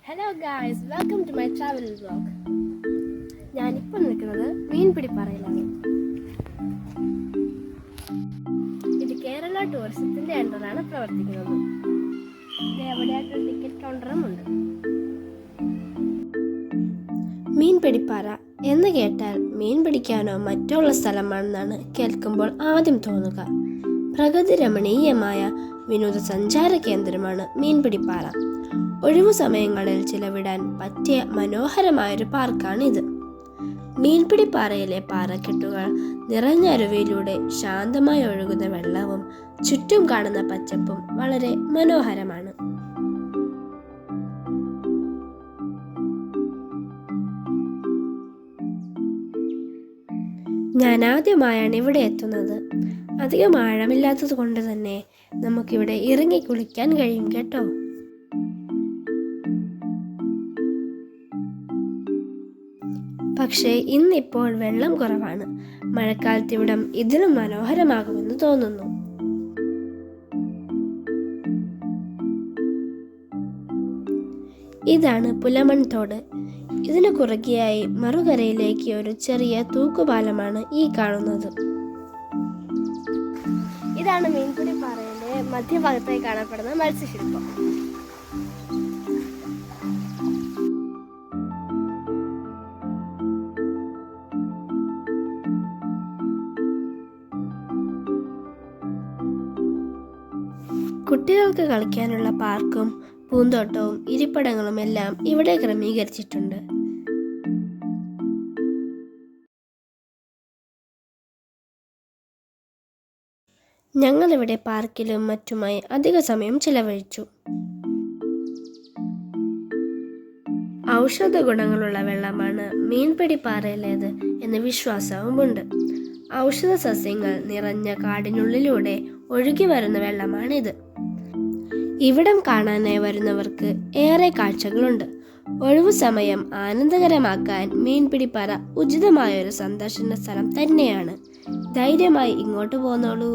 Hello guys, welcome to my travel vlog. ഞാനിപ്പോൾ നിൽക്കുന്നത് മീൻപിടിപ്പാറയിലാണ്. ഇത് കേരള ടൂറിസത്തിൻ്റെ അണ്ടറാണ് പ്രവർത്തിക്കുന്നത്. എവിടെയായിട്ടൊരു ടിക്കറ്റ് കൗണ്ടറും ഉണ്ട്. മീൻപിടിപ്പാറ എന്ന് കേട്ടാൽ മീൻ പിടിക്കാനോ മറ്റുള്ള സ്ഥലമാണെന്നാണ് കേൾക്കുമ്പോൾ ആദ്യം തോന്നുക. പ്രകൃതി രമണീയമായ വിനോദസഞ്ചാര കേന്ദ്രമാണ് മീൻപിടിപ്പാറ. ഒഴിവു സമയങ്ങളിൽ ചിലവിടാൻ പറ്റിയ മനോഹരമായൊരു പാർക്കാണിത്. മീൻപിടിപ്പാറയിലെ പാറക്കെട്ടുകൾ നിറഞ്ഞ അരുവിയിലൂടെ ശാന്തമായി ഒഴുകുന്ന വെള്ളവും ചുറ്റും കാണുന്ന പച്ചപ്പും വളരെ മനോഹരമാണ്. ഞാൻ ആദ്യമായാണ് ഇവിടെ എത്തുന്നത്. അധികം ആഴമില്ലാത്തത് കൊണ്ട് തന്നെ നമുക്കിവിടെ ഇറങ്ങി കുളിക്കാൻ കഴിയും കേട്ടോ. പക്ഷേ ഇന്നിപ്പോൾ വെള്ളം കുറവാണ്. മഴക്കാലത്ത് ഇവിടം ഇതിലും മനോഹരമാകുമെന്ന് തോന്നുന്നു. ഇതാണ് പുലമൺ തോട്. ഇതിനു കുറുകെയായി മറുകരയിലേക്ക് ഒരു ചെറിയ തൂക്കുപാലമാണ് ഈ കാണുന്നത്. ഇതാണ് മീൻപിടിപ്പാറയിലെ മധ്യഭാഗത്തായി കാണപ്പെടുന്ന മത്സ്യശില്പം. കുട്ടികൾക്ക് കളിക്കാനുള്ള പാർക്കും പൂന്തോട്ടവും ഇരിപ്പിടങ്ങളും എല്ലാം ഇവിടെ ക്രമീകരിച്ചിട്ടുണ്ട്. ഞങ്ങളിവിടെ പാർക്കിലും മറ്റുമായി അധിക സമയം ചിലവഴിച്ചു. ഔഷധ ഗുണങ്ങളുള്ള വെള്ളമാണ് മീൻപിടിപ്പാറയിലേത് എന്ന വിശ്വാസവുമുണ്ട്. ഔഷധ സസ്യങ്ങൾ നിറഞ്ഞ കാടിനുള്ളിലൂടെ ഒഴുകി വരുന്ന വെള്ളമാണിത്. ഇവിടം കാണാനായി വരുന്നവർക്ക് ഏറെ കാഴ്ചകളുണ്ട്. ഒഴിവു സമയം ആനന്ദകരമാക്കാൻ മീൻപിടിപ്പാറ ഉചിതമായൊരു സന്ദർശന സ്ഥലം തന്നെയാണ്. ധൈര്യമായി ഇങ്ങോട്ട് പോന്നോളൂ.